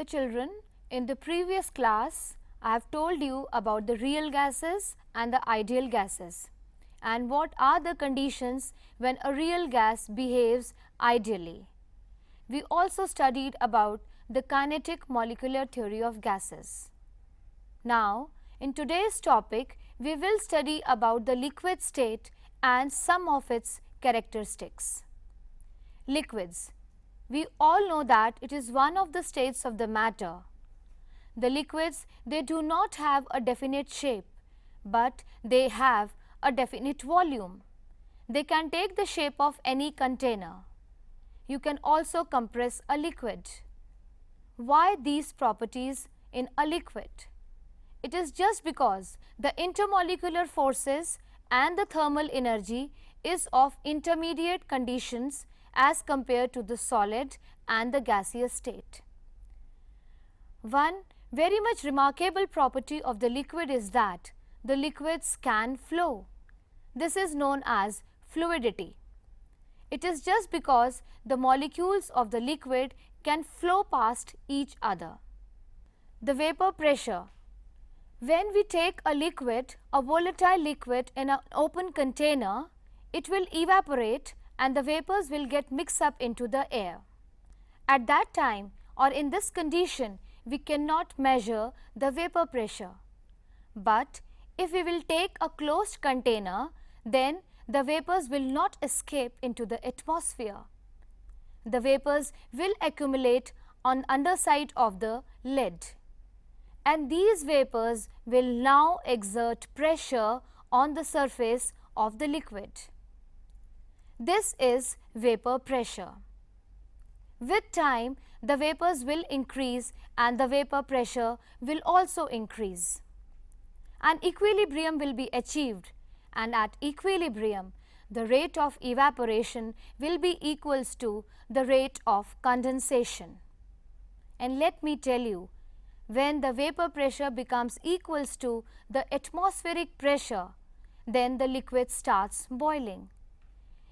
Dear children, in the previous class, I have told you about the real gases and the ideal gases and what are the conditions when a real gas behaves ideally. We also studied about the kinetic molecular theory of gases. Now, in today's topic, we will study about the liquid state and some of its characteristics. Liquids. We all know that it is one of the states of the matter. The liquids, they do not have a definite shape, but they have a definite volume. They can take the shape of any container. You can also compress a liquid. Why these properties in a liquid? It is just because the intermolecular forces and the thermal energy is of intermediate conditions as compared to the solid and the gaseous state. One very much remarkable property of the liquid is that the liquids can flow. This is known as fluidity. It is just because the molecules of the liquid can flow past each other. The vapor pressure. When we take a liquid, a volatile liquid in an open container, it will evaporate and the vapors will get mixed up into the air. At that time or in this condition, we cannot measure the vapor pressure. But if we will take a closed container, then the vapors will not escape into the atmosphere. The vapors will accumulate on underside of the lid. And these vapors will now exert pressure on the surface of the liquid. This is vapor pressure. With time, the vapors will increase and the vapor pressure will also increase. An equilibrium will be achieved, and at equilibrium, the rate of evaporation will be equals to the rate of condensation. And let me tell you, when the vapor pressure becomes equals to the atmospheric pressure, then the liquid starts boiling.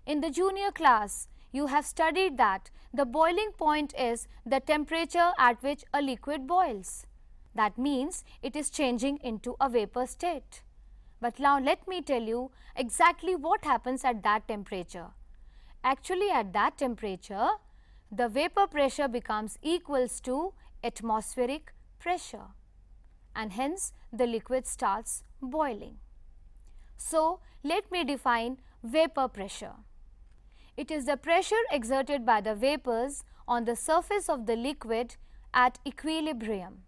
In the junior class, you have studied that the boiling point is the temperature at which a liquid boils. That means it is changing into a vapor state. But now let me tell you exactly what happens at that temperature. Actually, at that temperature, the vapor pressure becomes equals to atmospheric pressure, and hence the liquid starts boiling. So, let me define vapor pressure. It is the pressure exerted by the vapors on the surface of the liquid at equilibrium.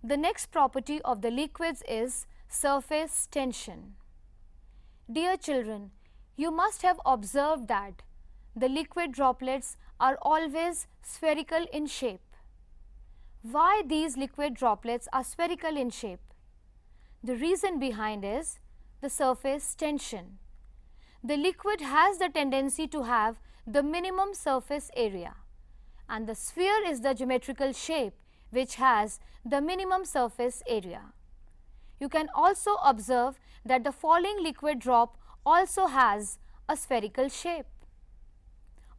The next property of the liquids is surface tension. Dear children, you must have observed that the liquid droplets are always spherical in shape. Why these liquid droplets are spherical in shape? The reason behind is the surface tension. The liquid has the tendency to have the minimum surface area, and the sphere is the geometrical shape which has the minimum surface area. You can also observe that the falling liquid drop also has a spherical shape.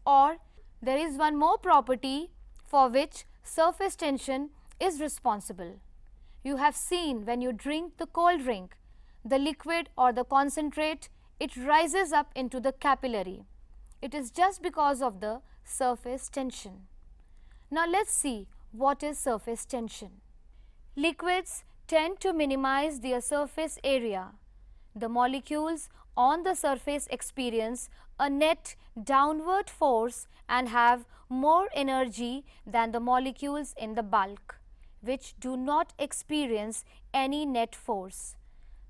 Or there is one more property for which surface tension is responsible. You have seen when you drink the cold drink, the liquid or the concentrate, it rises up into the capillary. It is just because of the surface tension. Now let's see what is surface tension. Liquids tend to minimize their surface area. The molecules on the surface experience a net downward force and have more energy than the molecules in the bulk, which do not experience any net force.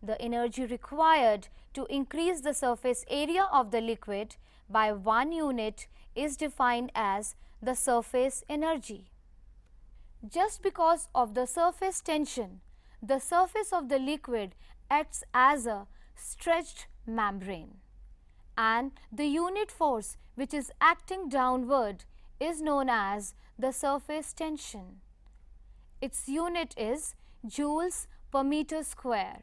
The energy required to increase the surface area of the liquid by 1 unit is defined as the surface energy. Just because of the surface tension, the surface of the liquid acts as a stretched membrane, and the unit force which is acting downward is known as the surface tension. Its unit is joules per meter square.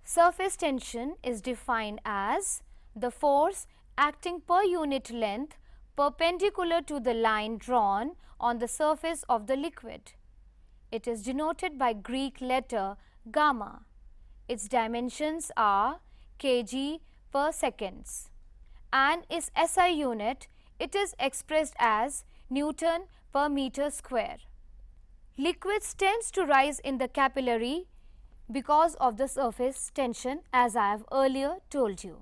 Surface tension is defined as the force acting per unit length perpendicular to the line drawn on the surface of the liquid. It is denoted by Greek letter gamma. Its dimensions are kg per seconds, and its SI unit, it is expressed as Newton per meter square. Liquids tends to rise in the capillary because of the surface tension, as I have earlier told you.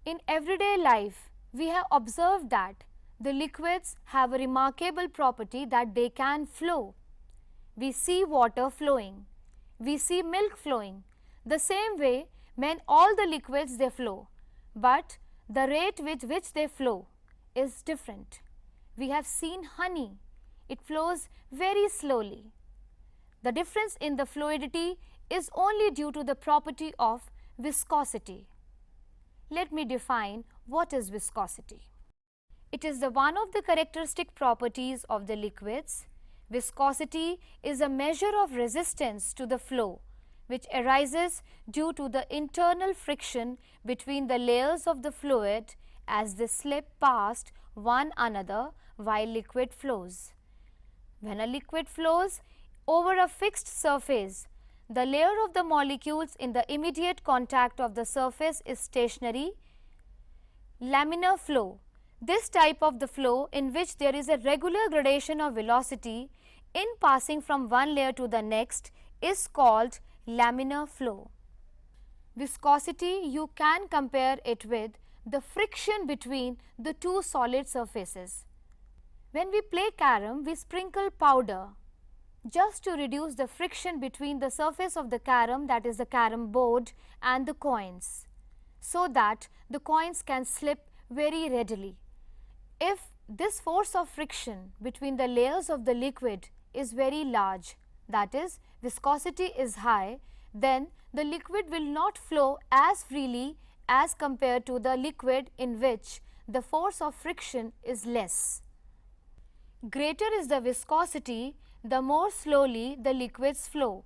In everyday life, we have observed that the liquids have a remarkable property that they can flow. We see water flowing, we see milk flowing. The same way, when all the liquids they flow, but the rate with which they flow is different. We have seen honey, it flows very slowly. The difference in the fluidity is only due to the property of viscosity. Let me define what is viscosity. It is one of the characteristic properties of the liquids. Viscosity is a measure of resistance to the flow which arises due to the internal friction between the layers of the fluid as they slip past one another while liquid flows. When a liquid flows over a fixed surface, the layer of the molecules in the immediate contact of the surface is stationary. Laminar flow. This type of the flow in which there is a regular gradation of velocity in passing from one layer to the next is called laminar flow. Viscosity, you can compare it with the friction between the two solid surfaces. When we play carom, we sprinkle powder just to reduce the friction between the surface of the carom, that is the carom board, and the coins, so that the coins can slip very readily. If this force of friction between the layers of the liquid is very large, that is viscosity is high, then the liquid will not flow as freely as compared to the liquid in which the force of friction is less. Greater is the viscosity, the more slowly the liquids flow.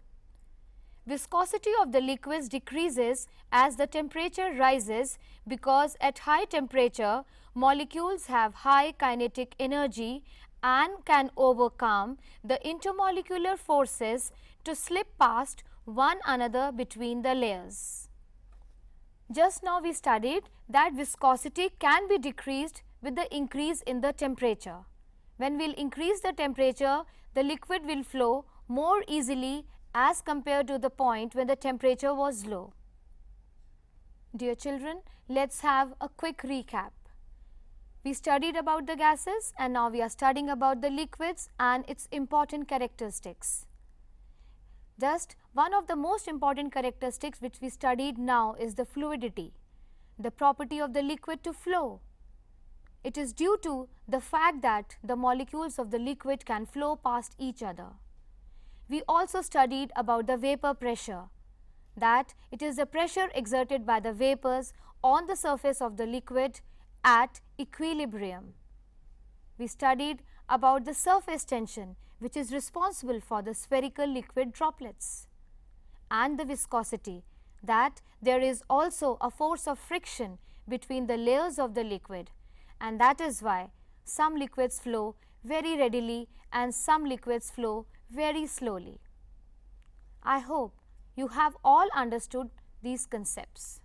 Viscosity of the liquids decreases as the temperature rises because at high temperature molecules have high kinetic energy and can overcome the intermolecular forces to slip past one another between the layers. Just now we studied that viscosity can be decreased with the increase in the temperature. When we will increase the temperature, the liquid will flow more easily as compared to the point when the temperature was low. Dear children, let's have a quick recap. We studied about the gases and now we are studying about the liquids and its important characteristics. Just one of the most important characteristics which we studied now is the fluidity, the property of the liquid to flow. It is due to the fact that the molecules of the liquid can flow past each other. We also studied about the vapor pressure, that it is the pressure exerted by the vapors on the surface of the liquid at equilibrium. We studied about the surface tension which is responsible for the spherical liquid droplets, and the viscosity, that there is also a force of friction between the layers of the liquid, and that is why some liquids flow very readily and some liquids flow very slowly. I hope you have all understood these concepts.